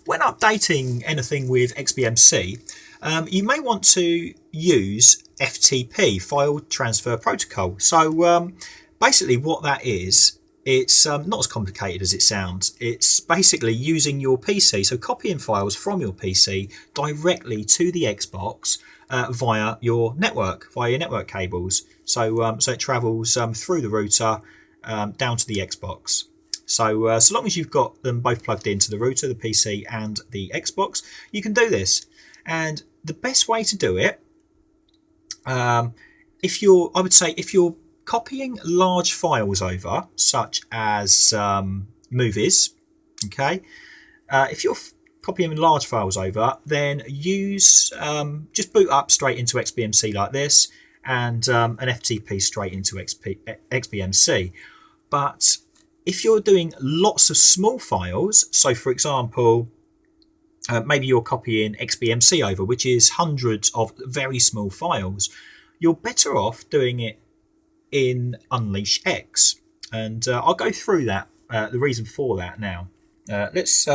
when updating anything with XBMC, you may want to use FTP, File Transfer Protocol. So basically what that is, it's not as complicated as it sounds. It's basically using your PC, so copying files from your PC directly to the Xbox via your network cables. So it travels through the router down to the Xbox. So so long as you've got them both plugged into the router, the PC and the Xbox, you can do this. And the best way to do it, I would say if you're copying large files over, such as movies, okay, if you're copying large files over, then use just boot up straight into XBMC like this, and an FTP straight into XBMC. But if you're doing lots of small files, so for example, maybe you're copying XBMC over, which is hundreds of very small files, you're better off doing it in UnleashX. And I'll go through that, the reason for that now. Let's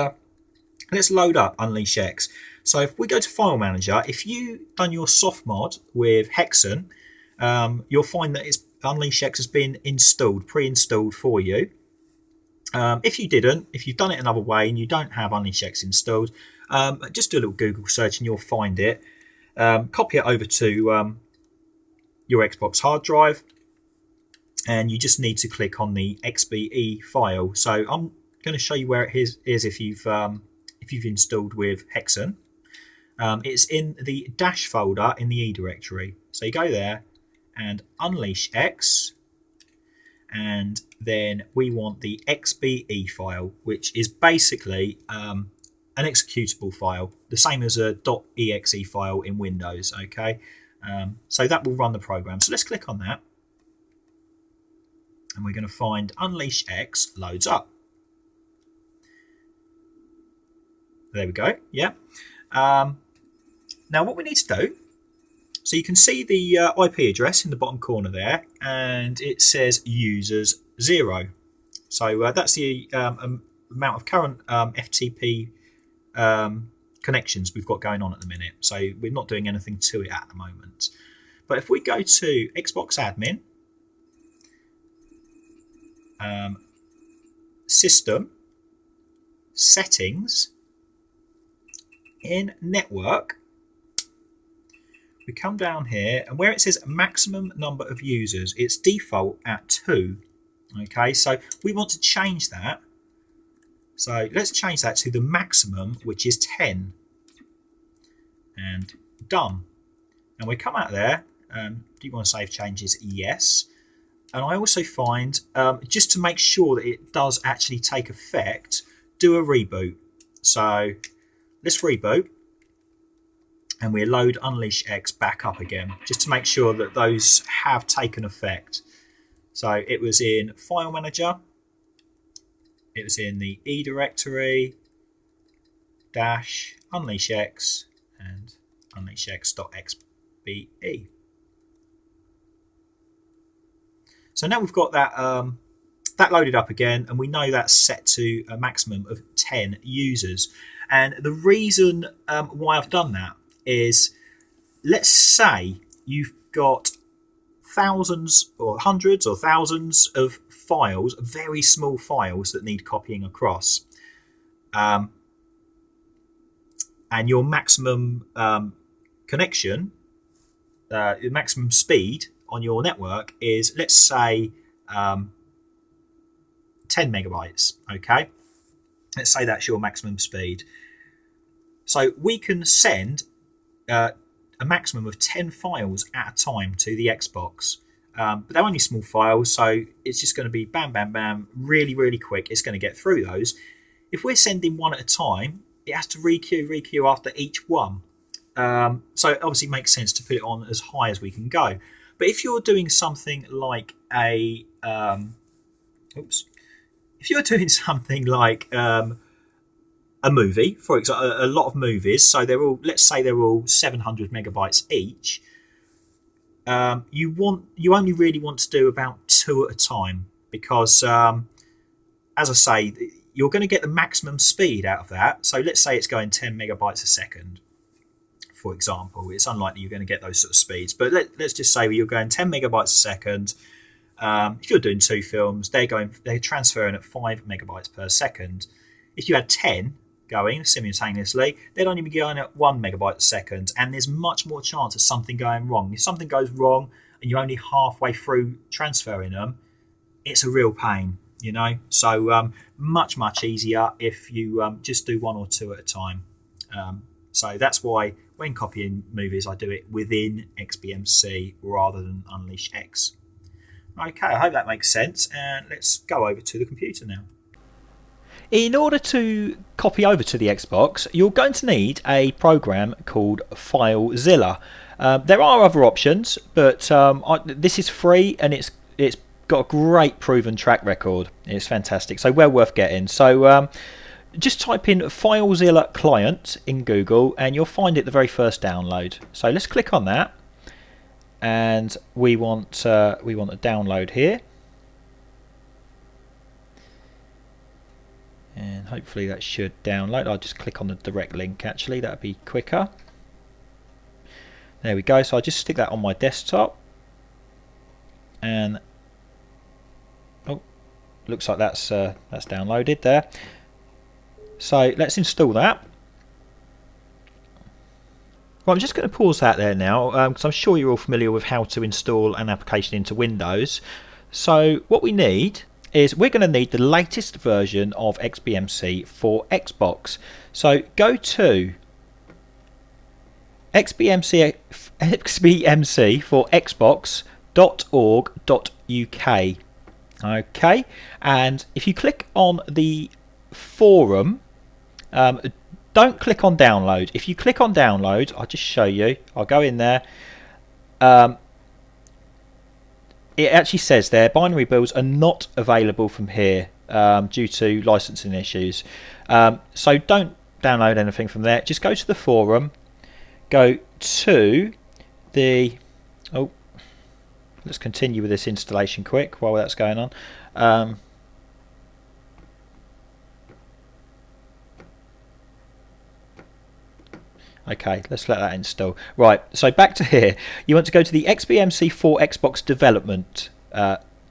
load up UnleashX. So if we go to File Manager, if you've done your soft mod with Hexen, you'll find that UnleashX has been installed, pre-installed for you. If you didn't, if you've done it another way and you don't have UnleashX installed, just do a little Google search and you'll find it. Copy it over to your Xbox hard drive, and you just need to click on the XBE file. So I'm going to show you where it is if you've installed with Hexen. It's in the dash folder in the E directory. So you go there and UnleashX, and then we want the XBE file, which is basically an executable file, the same as a .exe file in Windows. Okay, so that will run the program. So let's click on that, and we're going to find UnleashX loads up. There we go. Yeah. Now what we need to do, so you can see the IP address in the bottom corner there, and it says users 0. So that's the amount of current FTP connections we've got going on at the minute. So we're not doing anything to it at the moment. But if we go to Xbox Admin, System, Settings, in Network, we come down here, and where it says maximum number of users, it's default at 2. Okay, so we want to change that. So let's change that to the maximum, which is 10. And done. And we come out there. Do you want to save changes? Yes. And I also find, just to make sure that it does actually take effect, do a reboot. So let's reboot. And we load UnleashX back up again, just to make sure that those have taken effect. So it was in File Manager, it was in the E directory, dash UnleashX, and UnleashX.xbe. So now we've got that that loaded up again, and we know that's set to a maximum of 10 users. And the reason why I've done that is, let's say you've got thousands or hundreds or thousands of files, very small files that need copying across, and your maximum connection, the maximum speed on your network is, let's say, 10 megabytes. Okay, let's say that's your maximum speed. So we can send a maximum of 10 files at a time to the Xbox, but they're only small files, so it's just going to be bam, bam, bam, really, really quick. It's going to get through those. If we're sending one at a time, it has to requeue after each one. So it obviously makes sense to put it on as high as we can go. But if you're doing something like a a movie, for example, a lot of movies, so let's say they're all 700 megabytes each, you only really want to do about 2 at a time, because as I say, you're going to get the maximum speed out of that. So let's say it's going 10 megabytes a second, for example. It's unlikely you're going to get those sort of speeds, but let's just say you're going 10 megabytes a second. If you're doing 2 films, they're transferring at 5 megabytes per second. If you had 10 going simultaneously, they'd only be going at 1 megabyte a second, and there's much more chance of something going wrong. If something goes wrong and you're only halfway through transferring them, it's a real pain, you know. So much easier if you just do 1 or 2 at a time. So that's why when copying movies, I do it within XBMC rather than UnleashX. Okay, I hope that makes sense, and let's go over to the computer now. In order to copy over to the Xbox, you're going to need a program called FileZilla. There are other options, but this is free and it's got a great proven track record. It's fantastic, so well worth getting. So just type in FileZilla client in Google and you'll find it the very first download. So let's click on that, and we want a download here. And hopefully that should download. I'll just click on the direct link, actually, that'd be quicker. There we go. So I just stick that on my desktop, and oh, looks like that's downloaded there. So let's install that. Well, I'm just going to pause that there now, because I'm sure you're all familiar with how to install an application into Windows. So what we need is we're going to need the latest version of XBMC for Xbox. So go to XBMC for Xbox.org.uk. Okay, and if you click on the forum, don't click on download. If you click on download, I'll just show you. I'll go in there. It actually says there binary builds are not available from here due to licensing issues. So don't download anything from there. Just go to the forum. Go to the... Oh, let's continue with this installation quick while that's going on. Okay, let's let that install. Right, so back to here. You want to go to the XBMC for Xbox development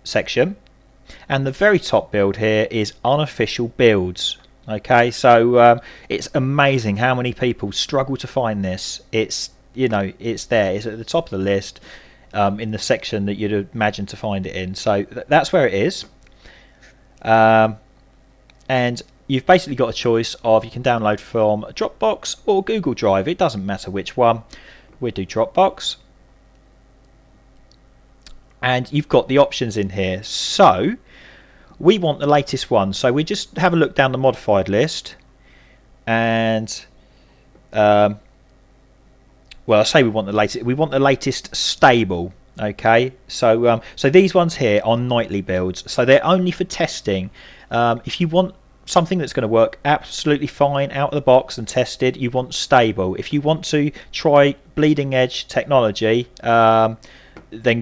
section, and the very top build here is unofficial builds. Okay, so it's amazing how many people struggle to find this. It's, you know, it's there. It's at the top of the list in the section that you'd imagine to find it in. So that's where it is. And you've basically got a choice of, you can download from Dropbox or Google Drive. It doesn't matter which one. We'll do Dropbox. And you've got the options in here. So we want the latest one. So we just have a look down the modified list. And well, I say we want the latest. We want the latest stable. Okay, so so these ones here are nightly builds. So they're only for testing. If you want something that's going to work absolutely fine out of the box and tested, you want stable. If you want to try bleeding edge technology, then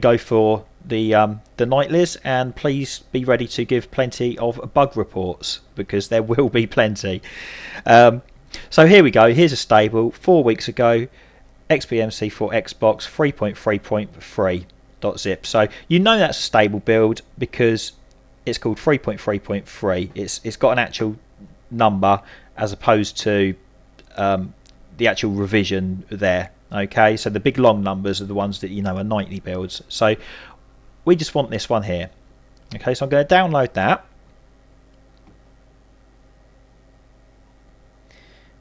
go for the nightlies, and please be ready to give plenty of bug reports, because there will be plenty. So here we go. Here's a stable 4 weeks ago, XBMC for Xbox 3.3.3.zip. So you know that's a stable build because it's called 3.3.3. It's got an actual number as opposed to the actual revision there. Okay, so the big long numbers are the ones that you know are nightly builds. So we just want this one here. Okay, so I'm going to download that.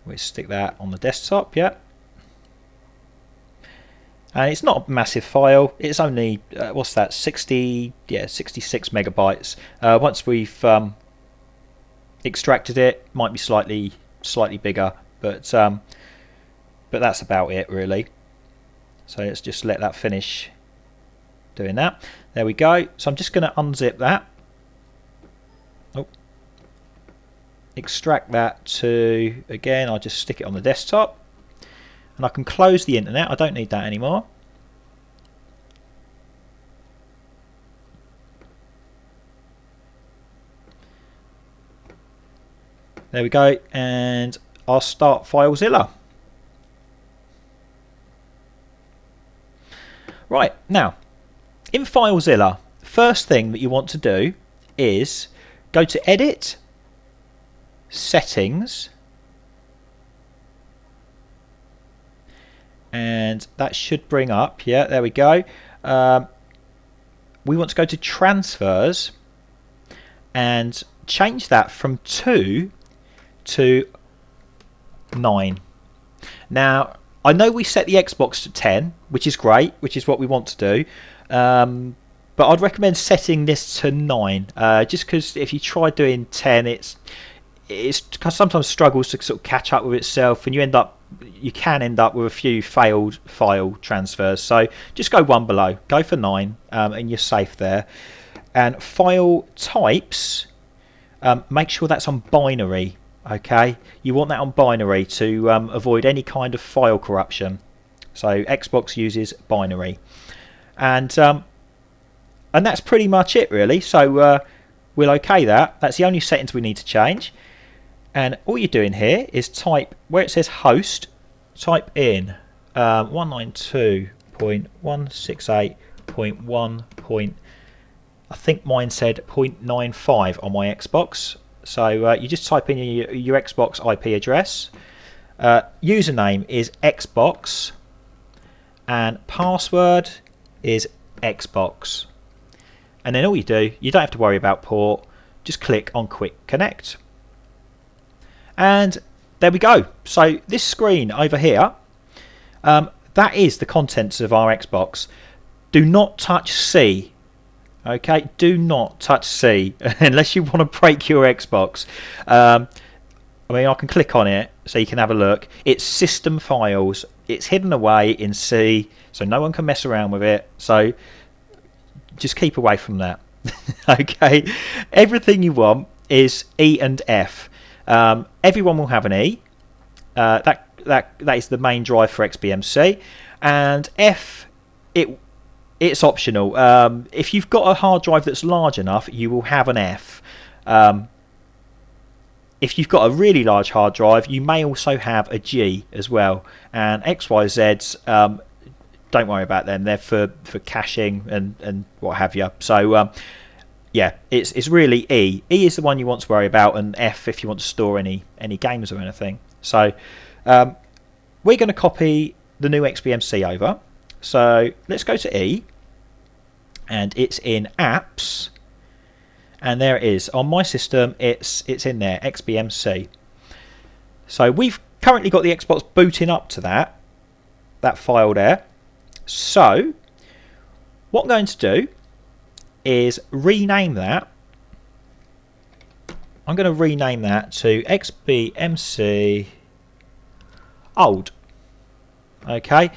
We'll stick that on the desktop. Yeah. And it's not a massive file. It's only what's that? 66 megabytes. Once we've extracted it, might be slightly bigger, but that's about it really. So let's just let that finish doing that. There we go. So I'm just going to unzip that. Oh. Extract that to, again, I'll just stick it on the desktop. And I can close the internet. I don't need that anymore. There we go, and I'll start FileZilla. Right, now, in FileZilla, first thing that you want to do is go to Edit, Settings, and that should bring up, yeah, there we go. We want to go to Transfers and change that from 2 to 9. Now, I know we set the Xbox to 10, which is great, which is what we want to do. But I'd recommend setting this to 9, just because if you try doing 10, it sometimes struggles to sort of catch up with itself, and you can end up with a few failed file transfers. So just go one below, go for 9, and you're safe there. And file types, make sure that's on binary. Okay, you want that on binary to avoid any kind of file corruption. So Xbox uses binary, and that's pretty much it really. So we'll OK that. That's the only settings we need to change. And all you're doing here is type where it says host, type in 192.168.1. I think mine said 0.95 on my Xbox. So you just type in your Xbox IP address. Username is Xbox, and password is Xbox. And then all you do, you don't have to worry about port. Just click on Quick Connect. And there we go. So this screen over here, that is the contents of our Xbox. Do not touch C. Okay, do not touch C unless you want to break your Xbox. I mean, I can click on it so you can have a look. It's system files. It's hidden away in C, so no one can mess around with it. So just keep away from that. Okay, everything you want is E and F. Everyone will have an E. That is the main drive for XBMC, and F it's optional. If you've got a hard drive that's large enough, you will have an F. If you've got a really large hard drive, you may also have a G as well. And XYZs, don't worry about them. They're for caching and what have you. So yeah, it's really E. E is the one you want to worry about, and F if you want to store any games or anything. So we're going to copy the new XBMC over. So let's go to E, and it's in Apps, and there it is. On my system, it's in there, XBMC. So we've currently got the Xbox booting up to that file there. So what I'm going to do is rename that. I'm going to rename that to XBMC old. Okay.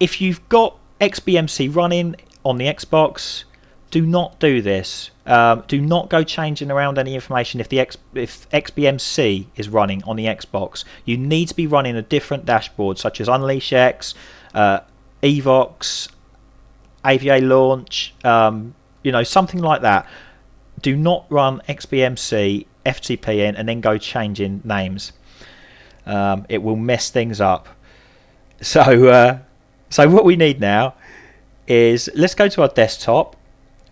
If you've got XBMC running on the Xbox, do not do this. Do not go changing around any information if XBMC is running on the Xbox. You need to be running a different dashboard, such as UnleashX, Evox, AVA Launch, something like that. Do not run XBMC FTP in and then go changing names. It will mess things up. So what we need now is, let's go to our desktop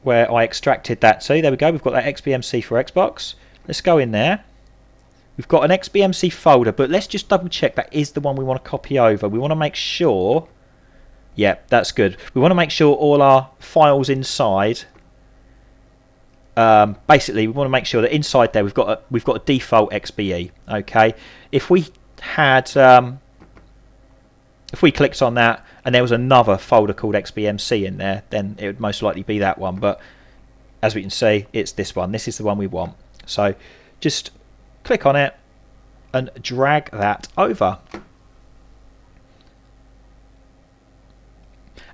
where I extracted that to. There we go, we've got that XBMC for Xbox. Let's go in there. We've got an XBMC folder, but let's just double check that is the one we want to copy over. We want to make sure, yeah, that's good. We want to make sure all our files inside, basically we want to make sure that inside there we've got a default XBE. Okay, if we clicked on that and there was another folder called XBMC in there, then it would most likely be that one. But as we can see, it's this one. This is the one we want. So just click on it and drag that over.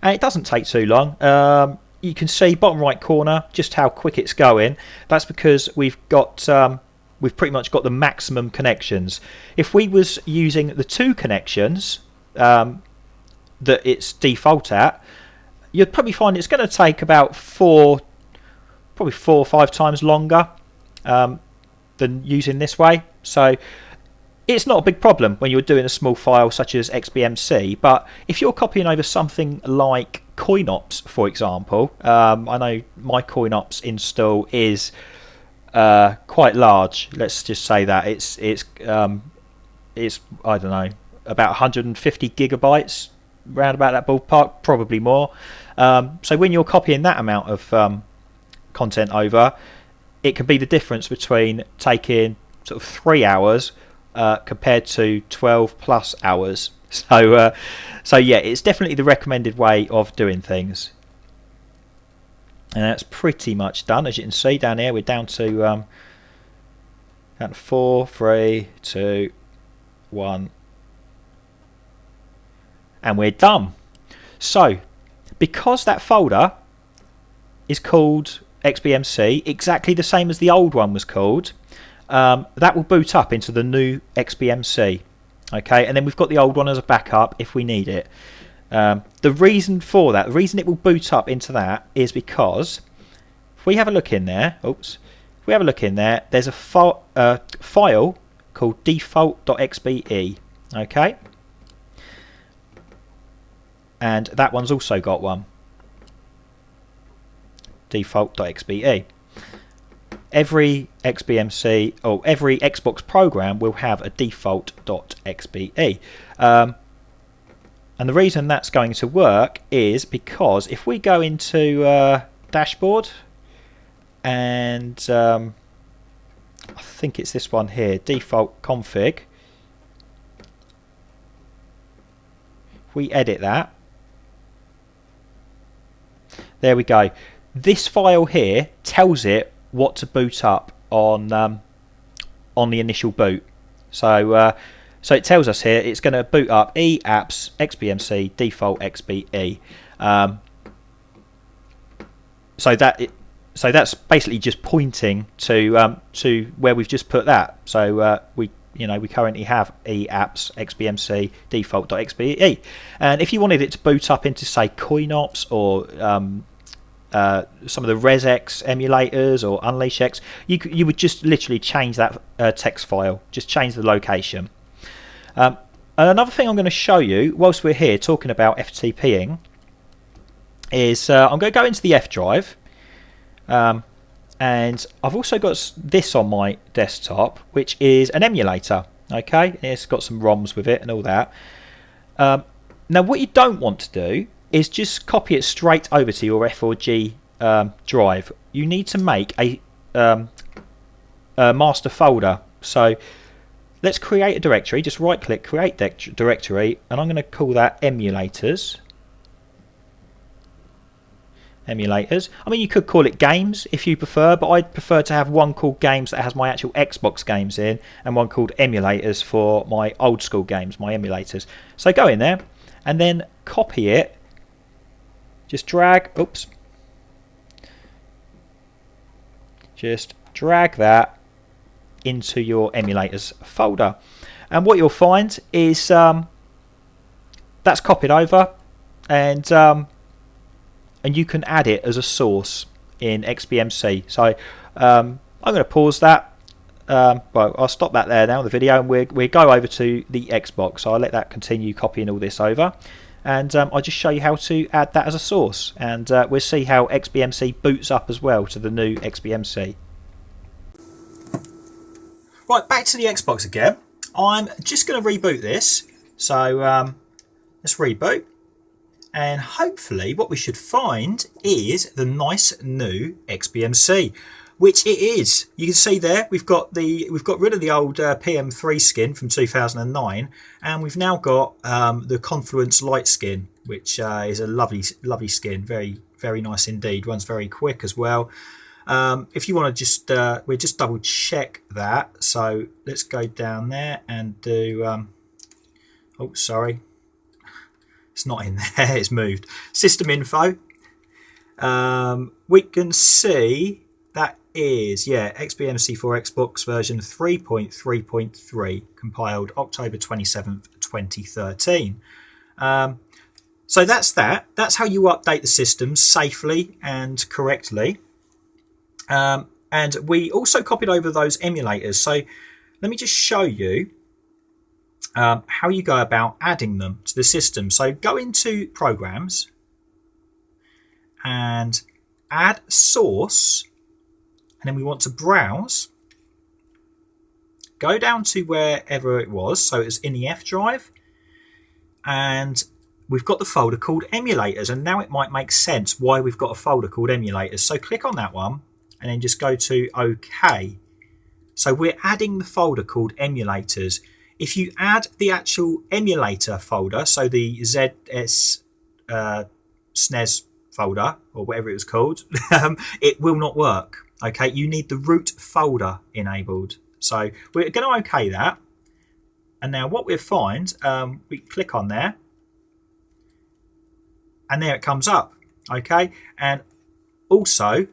And it doesn't take too long. You can see bottom right corner just how quick it's going. That's because we've pretty much got the maximum connections. If we was using the 2 connections that it's default at, you'd probably find it's going to take about 4 or 5 times longer than using this way. So it's not a big problem when you're doing a small file such as XBMC, but if you're copying over something like CoinOps, for example, I know my CoinOps install is quite large. Let's just say that it's I don't know, about 150 gigabytes, round about that ballpark, probably more. So when you're copying that amount of content over, it can be the difference between taking sort of 3 hours compared to 12 plus hours. So yeah, it's definitely the recommended way of doing things. And that's pretty much done. As you can see down here, we're down to 4, 3, 2, 1, and we're done. So because that folder is called XBMC, exactly the same as the old one was called, that will boot up into the new XBMC. Okay, and then we've got the old one as a backup if we need it. The reason for that, the reason it will boot up into that, is because if we have a look in there, there's a file called default.xbe. Okay, and that one's also got one, default.xbe. Every XBMC or every Xbox program will have a default.xbe. And the reason that's going to work is because if we go into dashboard, and I think it's this one here, default config, if we edit that, there we go. This file here tells it what to boot up on the initial boot. So it tells us here it's going to boot up eapps xbmc default xbe. So that's basically just pointing to where we've just put that. So we currently have eapps xbmc default.xbe, and if you wanted it to boot up into, say, CoinOps or some of the ResX emulators or UnleashX, you would just literally change that text file, just change the location. And another thing I'm going to show you whilst we're here talking about FTPing is I'm going to go into the F drive, and I've also got this on my desktop, which is an emulator. Okay, it's got some ROMs with it and all that. Now what you don't want to do is just copy it straight over to your F4G drive. You need to make a master folder. So let's create a directory. Just right click, create directory, and I'm going to call that emulators. I mean, you could call it games if you prefer, but I'd prefer to have one called games that has my actual Xbox games in, and one called emulators for my old school games, my emulators. So go in there and then copy it. Just drag, just drag that into your emulators folder, and what you'll find is that's copied over, and you can add it as a source in XBMC. So I'm going to pause that. Well, I'll stop that there now, the video, and we'll go over to the Xbox. So I'll let that continue copying all this over, and I'll just show you how to add that as a source, and we'll see how XBMC boots up as well to the new XBMC. Right, back to the Xbox again. I'm just going to reboot this. So let's reboot. And hopefully what we should find is the nice new XBMC, which it is. You can see there we've got rid of the old PM3 skin from 2009, and we've now got the Confluence Lite skin, which is a lovely skin, very nice indeed. Runs very quick as well. If you want to we'll just double check that. So let's go down there and do. Oh, sorry. It's not in there, it's moved. System info. We can see that is, XBMC for Xbox version 3.3.3, compiled October 27th, 2013. So that's that. That's how you update the system safely and correctly. And we also copied over those emulators. So let me just show you how you go about adding them to the system. So go into Programs and add source, and then we want to browse. Go down to wherever it was, so it's in the F drive, and we've got the folder called Emulators, and now it might make sense why we've got a folder called Emulators. So click on that one and then just go to OK. So we're adding the folder called Emulators. If you add the actual emulator folder, so the ZS SNES folder or whatever it was called, it will not work. Okay, you need the root folder enabled. So we're going to OK that. And now what we'll find, we click on there, and there it comes up. Okay, and also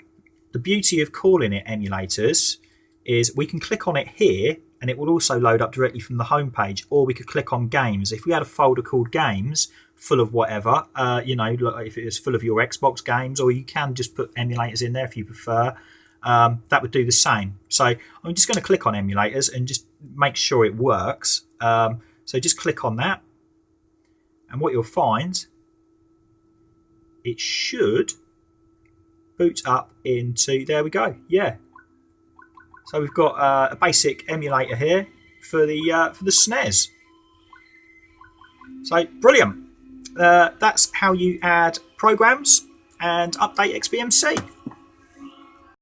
the beauty of calling it Emulators is we can click on it here and it will also load up directly from the home page, or we could click on Games. If we had a folder called Games full of whatever, if it was full of your Xbox games, or you can just put Emulators in there if you prefer, that would do the same. So I'm just going to click on Emulators and just make sure it works. So just click on that, and what you'll find, it should boot up into, there we go, yeah. So we've got a basic emulator here for the SNES. So brilliant. That's how you add programs and update XBMC.